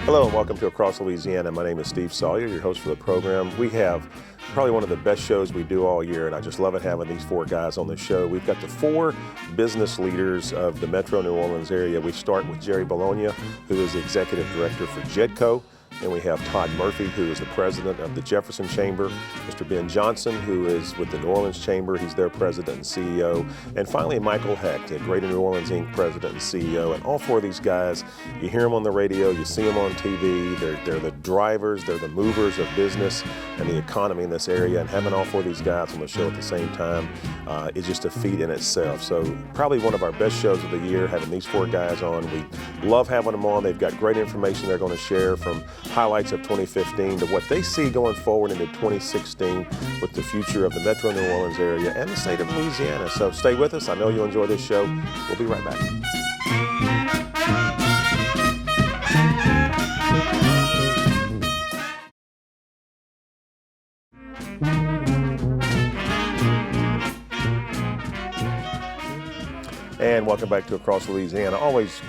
Hello and welcome to Across Louisiana. My name is Steve Sawyer, your host for the program. We have probably one of the best shows we do all year, and I just love it having these four guys on the show. We've got the four business leaders of the Metro New Orleans area. We start with Jerry Bologna, who is the executive director for JEDCO. And we have Todd Murphy, who is the president of the Jefferson Chamber. Mr. Ben Johnson, who is with the New Orleans Chamber. He's their president and CEO. And finally, Michael Hecht, a Greater New Orleans Inc. president and CEO. And all four of these guys, you hear them on the radio, you see them on TV. They're the drivers, they're the movers of business and the economy in this area. And having all four of these guys on the show at the same time is just a feat in itself. So probably one of our best shows of the year, having these four guys on. We love having them on. They've got great information they're going to share, from highlights of 2015 to what they see going forward into 2016 with the future of the Metro New Orleans area and the state of Louisiana. So stay with us. I know you'll enjoy this show. We'll be right back. And welcome back to Across Louisiana. Always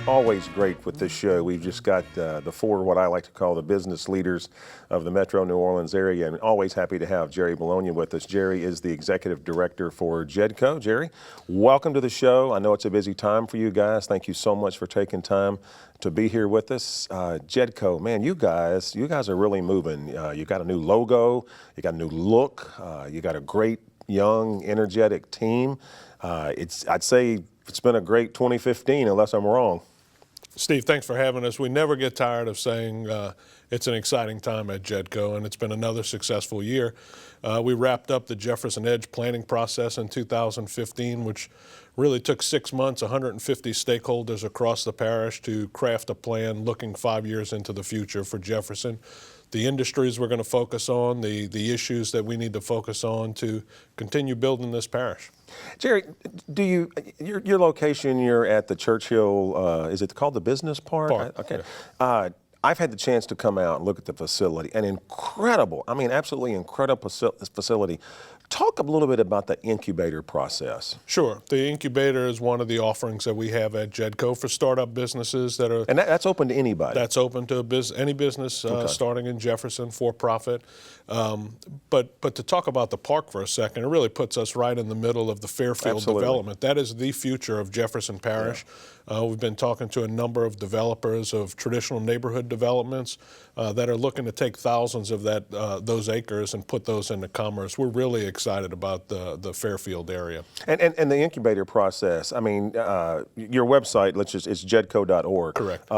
great with this show. We've just got the four, what I like to call the business leaders of the Metro New Orleans area, and always happy to have Jerry Bologna with us. Jerry is the executive director for JEDCO. Jerry, welcome to the show. I know it's a busy time for you guys. Thank you so much for taking time to be here with us. JEDCO, man, you guys are really moving. You got a new logo, you got a new look, you got a great, young, energetic team. I'd say it's been a great 2015, unless I'm wrong. Steve, thanks for having us. We never get tired of saying it's an exciting time at JEDCO, and it's been another successful year. We wrapped up the Jefferson Edge planning process in 2015, which really took 6 months, 150 stakeholders across the parish to craft a plan looking 5 years into the future for Jefferson. The industries we're going to focus on, the issues that we need to focus on to continue building this parish. Jerry, your location, you're at the Churchill, is it called the Business Park? Okay. Yeah. I've had the chance to come out and look at the facility. An incredible, absolutely incredible facility. Talk a little bit about the incubator process. Sure. The incubator is one of the offerings that we have at JEDCO for startup businesses that are... And that's open to anybody? That's open to any business starting in Jefferson, for profit. But to talk about the park for a second, it really puts us right in the middle of the Fairfield development. That is the future of Jefferson Parish. Yeah. We've been talking to a number of developers of traditional neighborhood developments that are looking to take thousands of those acres and put those into commerce. We're really excited about the Fairfield area. And the incubator process, your website, it's jedco.org. Correct.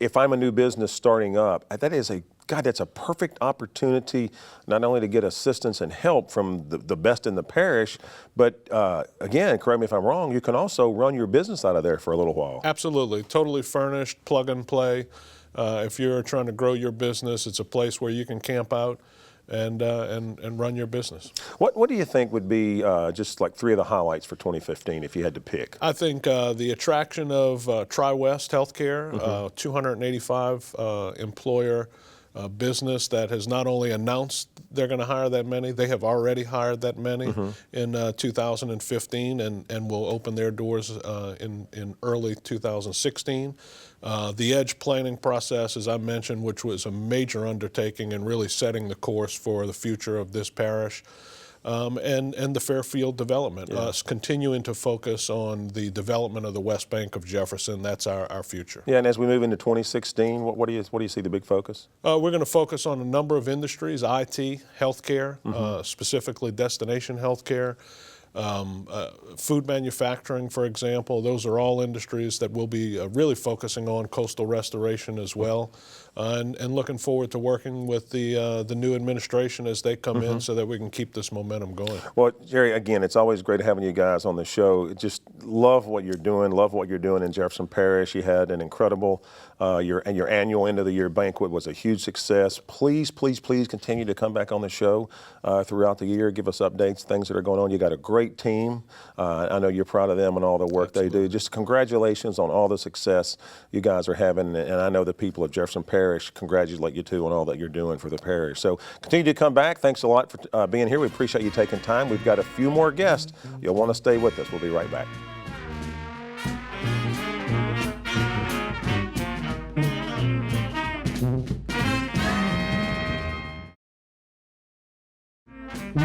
If I'm a new business starting up, that's a perfect opportunity not only to get assistance and help from the best in the parish, but again, correct me if I'm wrong, you can also run your business out of there for a little while. Absolutely. Totally furnished, plug and play. If you're trying to grow your business, it's a place where you can camp out and run your business. What do you think would be just like three of the highlights for 2015 if you had to pick? I think the attraction of Tri-West Healthcare, 285 employer business that has not only announced they're going to hire that many, they have already hired that many in 2015 and will open their doors in early 2016. The EDGE planning process, as I mentioned, which was a major undertaking and really setting the course for the future of this parish. And the Fairfield development, us continuing to focus on the development of the West Bank of Jefferson. That's our future. Yeah, and as we move into 2016, what do you see the big focus? We're going to focus on a number of industries: IT, healthcare, specifically destination healthcare, food manufacturing, for example. Those are all industries that we'll be really focusing on, coastal restoration as well, and looking forward to working with the new administration as they come in so that we can keep this momentum going. Well, Jerry, again, it's always great having you guys on the show. Just love what you're doing in Jefferson Parish. You had an incredible, your annual end of the year banquet was a huge success. Please continue to come back on the show throughout the year. Give us updates, things that are going on. You got a great team. I know you're proud of them and all the work they do. Just congratulations on all the success you guys are having, and I know the people of Jefferson Parish congratulate you too on all that you're doing for the parish. So continue to come back. Thanks a lot for being here. We appreciate you taking time. We've got a few more guests. You'll want to stay with us. We'll be right back. And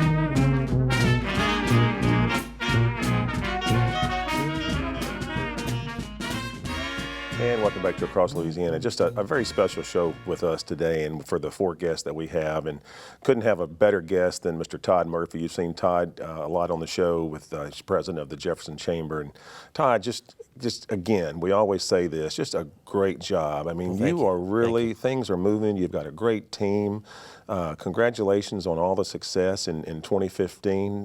welcome back to Across Louisiana. Just a very special show with us today, and for the 4 guests that we have, and couldn't have a better guest than Mr. Todd Murphy. You've seen Todd a lot on the show with he's president of the Jefferson Chamber. And Todd, just again, we always say this, just a great job. I mean, you are really, things are moving. You've got a great team. Congratulations on all the success in 2015.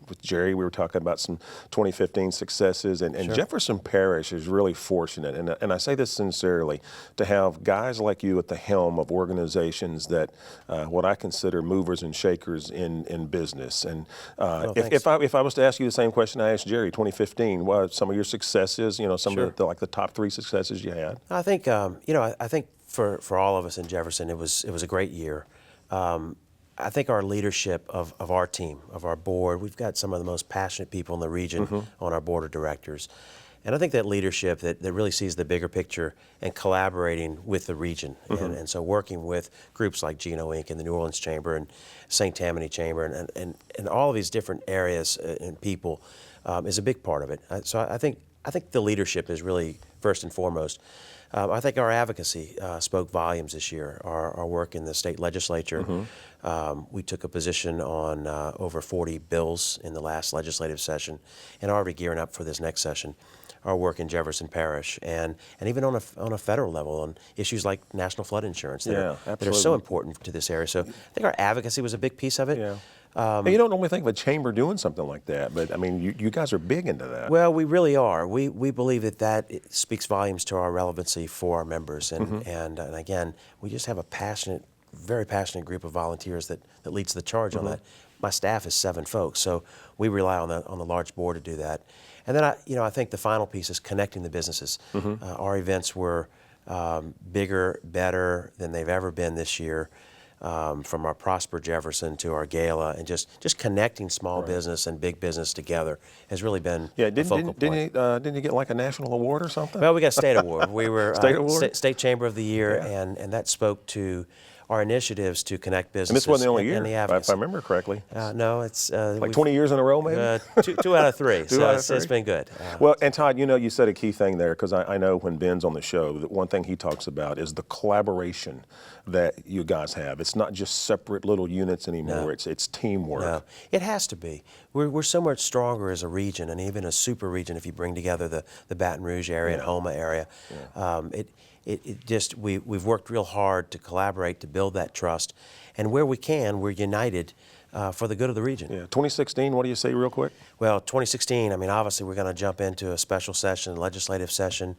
With Jerry, we were talking about some 2015 successes, and Sure. Jefferson Parish is really fortunate, and I say this sincerely, to have guys like you at the helm of organizations that what I consider movers and shakers in business. And if I was to ask you the same question I asked Jerry, 2015, what some of your successes, some Sure. of the top 3 successes you had? I think I think for all of us in Jefferson, it was a great year. I think our leadership of our team, of our board, we've got some of the most passionate people in the region on our board of directors. And I think that leadership that really sees the bigger picture and collaborating with the region. And so working with groups like Geno Inc. and the New Orleans Chamber and St. Tammany Chamber and all of these different areas and people is a big part of it. So I think the leadership is really first and foremost. I think our advocacy spoke volumes this year. Our work in the state legislature, we took a position on over 40 bills in the last legislative session, and already gearing up for this next session. Our work in Jefferson Parish, and even on a federal level on issues like national flood insurance that are so important to this area. So I think our advocacy was a big piece of it. Yeah. You don't normally think of a chamber doing something like that, but I mean, you guys are big into that. Well, we really are. We believe that it speaks volumes to our relevancy for our members, and again, we just have a passionate, very passionate group of volunteers that leads the charge on that. My staff is 7 folks, so we rely on the large board to do that. And then I think the final piece is connecting the businesses. Our events were bigger, better than they've ever been this year. From our Prosper Jefferson to our gala, and just connecting small business and big business together has really been a focal point. Didn't you get like a national award or something? Well, we got a state award. We were State award? State Chamber of the Year, and that spoke to our initiatives to connect businesses. And this wasn't the only year, and the if I advocacy. remember correctly. No, it's Like 20 years in a row, maybe? two out of 3. Two So out of it's 3. been good. Well, and Todd, you said a key thing there, because I know when Ben's on the show, that one thing he talks about is the collaboration that you guys have. It's not just separate little units anymore. No. It's teamwork. No, it has to be. We're so much stronger as a region, and even a super region if you bring together the Baton Rouge area and Houma area. We've worked real hard to collaborate to build that trust, and where we can, we're united for the good of the region. Yeah. 2016, what do you say real quick? Well, 2016, I mean, obviously we're going to jump into a special session, legislative session.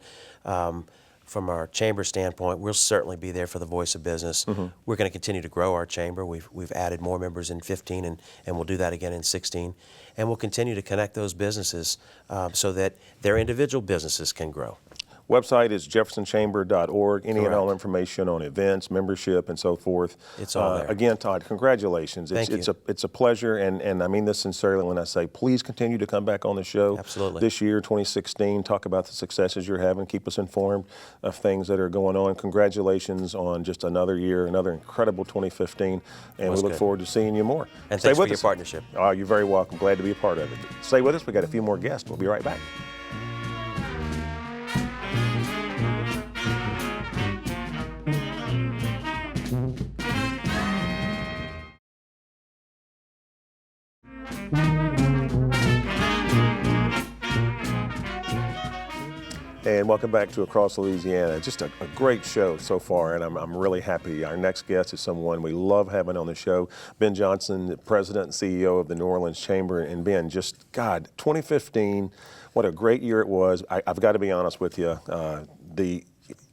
From our chamber standpoint, we'll certainly be there for the voice of business. We're going to continue to grow our chamber. We've added more members in 15, and we'll do that again in 16. And we'll continue to connect those businesses so that their individual businesses can grow. Website is jeffersonchamber.org. Any and Correct. all information on events, membership, and so forth. It's all there. Again, Todd, congratulations. Thank you. It's a pleasure, and I mean this sincerely when I say please continue to come back on the show. Absolutely. This year, 2016, talk about the successes you're having, keep us informed of things that are going on. Congratulations on just another year, another incredible 2015, and we look good. forward to seeing you more. And Stay thanks with for your us. partnership. Oh, you're very welcome. Glad to be a part of it. Stay with us. We got a few more guests. We'll be right back. And welcome back to Across Louisiana. Just a great show so far, and I'm really happy. Our next guest is someone we love having on the show, Ben Johnson, the President and CEO of the New Orleans Chamber. And Ben, just, God, 2015, what a great year it was. I've got to be honest with you. The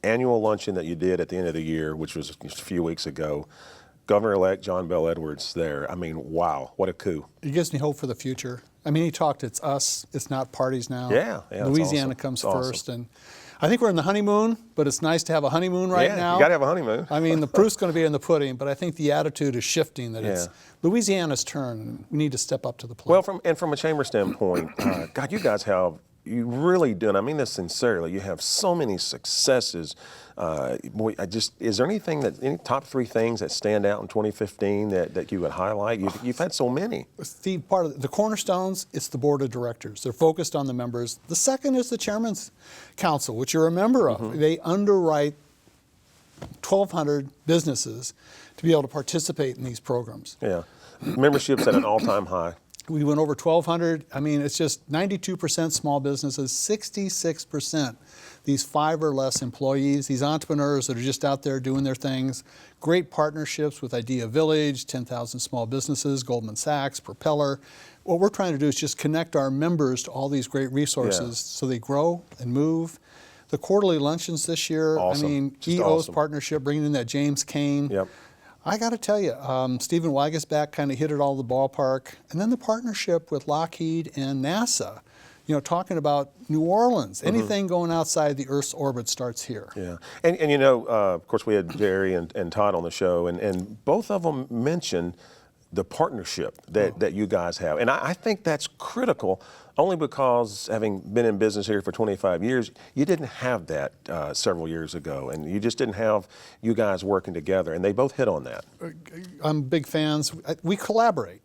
annual luncheon that you did at the end of the year, which was just a few weeks ago, Governor-elect John Bel Edwards there. I mean, wow, what a coup. It gives me hope for the future. I mean, he talked, it's us, it's not parties now. Yeah, that's Louisiana awesome. comes That's first. And I think we're in the honeymoon, but it's nice to have a honeymoon right now. You got to have a honeymoon. I mean, the proof's going to be in the pudding, but I think the attitude is shifting, that it's Louisiana's turn, and we need to step up to the plate. Well, from a chamber standpoint, God, you guys have you really do, and I mean this sincerely, you have so many successes. Boy, is there any top 3 things that stand out in 2015 that you would highlight? You've had so many. Steve, part of the cornerstones, it's the board of directors. They're focused on the members. The second is the chairman's council, which you're a member of. They underwrite 1,200 businesses to be able to participate in these programs. Yeah, membership's at an all-time high. We went over 1,200. I mean, it's just 92% small businesses, 66% these 5 or less employees, these entrepreneurs that are just out there doing their things. Great partnerships with Idea Village, 10,000 small businesses, Goldman Sachs, Propeller. What we're trying to do is just connect our members to all these great resources so they grow and move. The quarterly luncheons this year, awesome. I mean, Just EO's awesome. partnership, bringing in that James Kane. Yep. I got to tell you, Stephen Wagasback kind of hit it all in the ballpark. And then the partnership with Lockheed and NASA, you know, talking about New Orleans. Anything going outside the Earth's orbit starts here. Yeah, and you know, of course, we had Jerry and Todd on the show, and both of them mentioned the partnership that you guys have. And I think that's critical, only because having been in business here for 25 years, you didn't have that several years ago, and you just didn't have you guys working together, and they both hit on that. I'm big fans. We collaborate.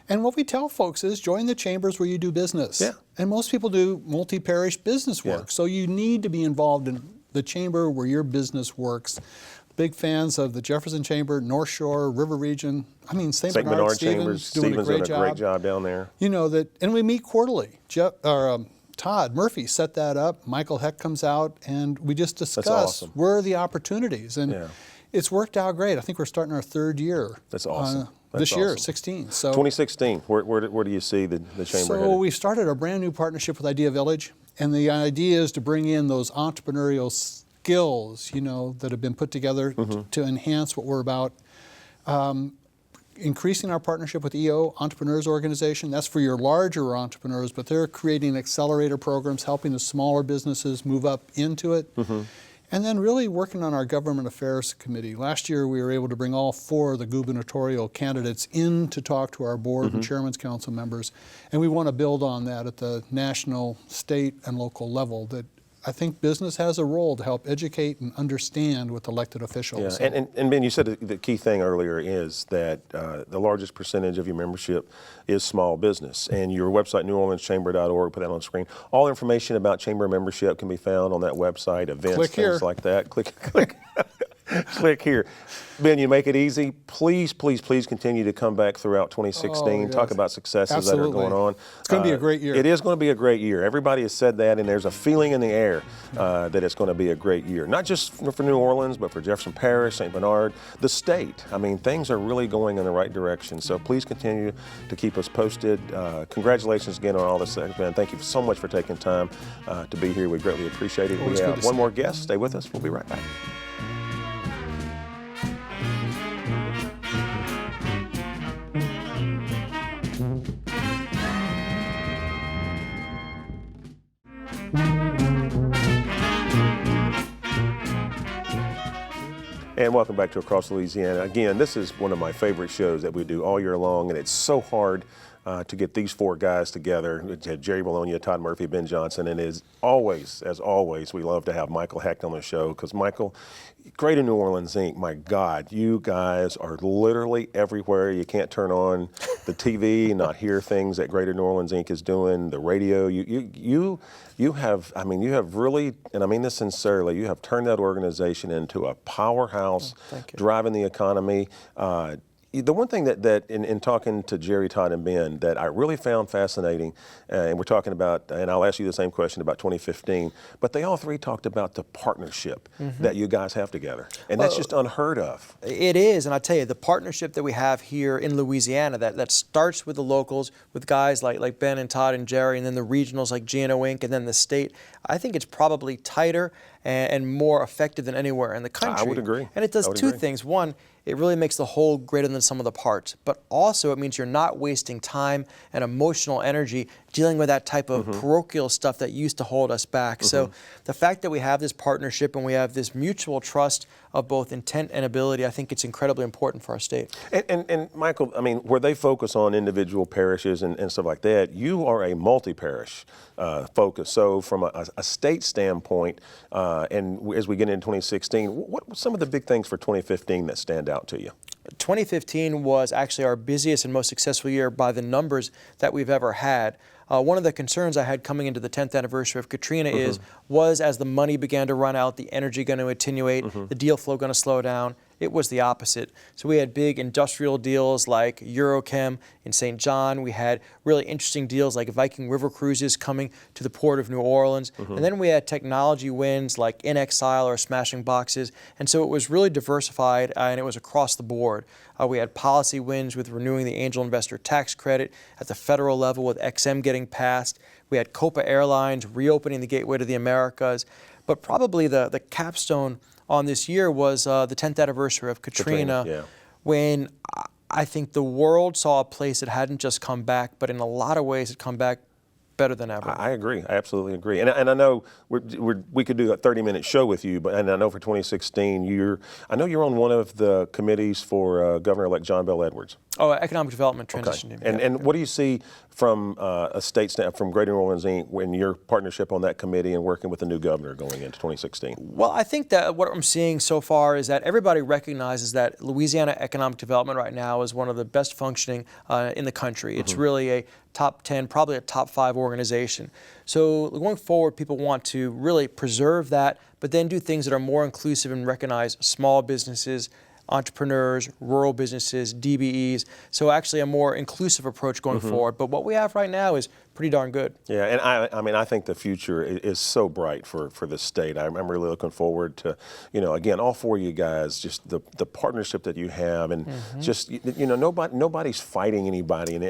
And what we tell folks is join the chambers where you do business. Yeah. And most people do multi-parish business work. Yeah. So you need to be involved in the chamber where your business works. Big fans of the Jefferson Chamber, North Shore, River Region. I mean, St. Bernard Chambers, doing a great job down there. You know that, and we meet quarterly. Todd Murphy set that up. Michael Hecht comes out, and we just discuss awesome. where are the opportunities. And Yeah. it's worked out great. I think we're starting our 3rd year. That's awesome. This That's year, awesome. 16. So 2016, where do you see the chamber So headed? we started a brand new partnership with Idea Village, and the idea is to bring in those entrepreneurial skills, you know, that have been put together to enhance what we're about. Increasing our partnership with EO, Entrepreneurs Organization. That's for your larger entrepreneurs, but they're creating accelerator programs, helping the smaller businesses move up into it. And then really working on our Government Affairs Committee. Last year we were able to bring all 4 of the gubernatorial candidates in to talk to our board and Chairman's Council members. And we want to build on that at the national, state, and local level. That I think business has a role to help educate and understand with elected officials. Yeah, and Ben, you said the key thing earlier is that the largest percentage of your membership is small business. And your website, neworleanschamber.org, put that on the screen. All information about chamber membership can be found on that website, events, Click things here. like that. Click. Click here. Ben, you make it easy. Please, please, please continue to come back throughout 2016. yes. Talk about successes that are Absolutely. going on. It's going to be a great year. It is going to be a great year. Everybody has said that, and there's a feeling in the air that it's going to be a great year. Not just for New Orleans, but for Jefferson Parish, St. Bernard, the state. I mean, things are really going in the right direction. So please continue to keep us posted. Congratulations again on all this, man. Thank you so much for taking time to be here. We greatly appreciate it. Always We good have to one see more guest. Stay with us. We'll be right back. And welcome back to Across Louisiana. Again, this is one of my favorite shows that we do all year long, and it's so hard to get these 4 guys together. Jerry Bologna, Todd Murphy, Ben Johnson, and as always, we love to have Michael Hecht on the show, because Michael, Greater New Orleans Inc., my God, you guys are literally everywhere. You can't turn on the TV and not hear things that Greater New Orleans Inc. is doing, the radio. You have really, and I mean this sincerely, you have turned that organization into a powerhouse, driving the economy. The one thing that in talking to Jerry, Todd, and Ben that I really found fascinating, and we're talking about, and I'll ask you the same question about 2015, but they all 3 talked about the partnership that you guys have together. And that's just unheard of. It is, and I tell you, the partnership that we have here in Louisiana that starts with the locals, with guys like Ben and Todd and Jerry, and then the regionals like GNO Inc., and then the state, I think it's probably tighter and more effective than anywhere in the country. I would agree. And it does two things. One, it really makes the whole greater than the sum of the parts. But also it means you're not wasting time and emotional energy dealing with that type of parochial stuff that used to hold us back. So the fact that we have this partnership and we have this mutual trust of both intent and ability, I think it's incredibly important for our state. And Michael, I mean, where they focus on individual parishes and stuff like that, you are a multi-parish focus. So from a state standpoint, and as we get into 2016, what were some of the big things for 2015 that stand out to you? 2015 was actually our busiest and most successful year by the numbers that we've ever had. One of the concerns I had coming into the 10th anniversary of Katrina was as the money began to run out, the energy going to attenuate, the deal flow going to slow down. It was the opposite. So we had big industrial deals like Eurochem in St. John. We had really interesting deals like Viking River Cruises coming to the port of New Orleans. And then we had technology wins like In Exile or Smashing Boxes. And so it was really diversified and it was across the board. We had policy wins with renewing the angel investor tax credit at the federal level with XM getting passed. We had Copa Airlines reopening the gateway to the Americas. But probably the capstone on this year was the 10th anniversary of Katrina, when I think the world saw a place that hadn't just come back, but in a lot of ways had come back better than ever. I agree. I absolutely agree. And I know we could do a 30-minute show with you, and I know for 2016, I know you're on one of the committees for Governor-elect John Bel Edwards. Oh, economic development transition. Okay. And what do you see from a state from Greater New Orleans Inc. in your partnership on that committee and working with the new governor going into 2016? Well, I think that what I'm seeing so far is that everybody recognizes that Louisiana economic development right now is one of the best functioning in the country. It's really a top 10, probably a top 5 organization. So going forward, people want to really preserve that, but then do things that are more inclusive and recognize small businesses, entrepreneurs, rural businesses, DBEs. So actually a more inclusive approach going forward. But what we have right now is pretty darn good. Yeah, and I mean, I think the future is so bright for the state. I'm really looking forward to, again, all 4 of you guys, just the partnership that you have, and just, nobody's fighting anybody. And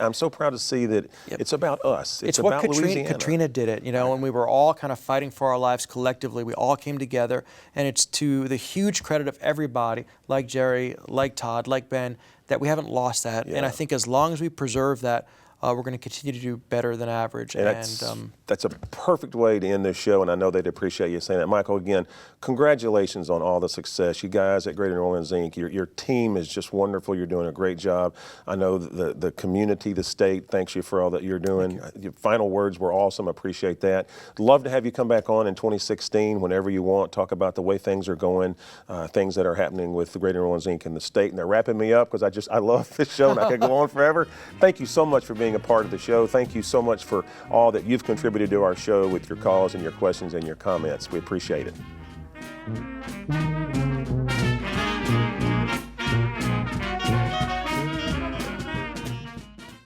I'm so proud to see that it's about us. It's about what Katrina did it, when we were all kind of fighting for our lives collectively. We all came together, and it's to the huge credit of everybody, like Jerry, like Todd, like Ben, that we haven't lost that. And I think as long as we preserve that, we're going to continue to do better than average. And that's a perfect way to end this show, and I know they'd appreciate you saying that. Michael, again, congratulations on all the success. You guys at Greater New Orleans Inc., your team is just wonderful. You're doing a great job. I know the community, the state, thanks you for all that you're doing. Your final words were awesome. Appreciate that. Love to have you come back on in 2016 whenever you want, talk about the way things are going, things that are happening with the Greater New Orleans Inc. and the state. And they're wrapping me up because I love this show and I could go on forever. Thank you so much for being a part of the show. Thank you so much for all that you've contributed to our show with your calls and your questions and your comments. We appreciate it.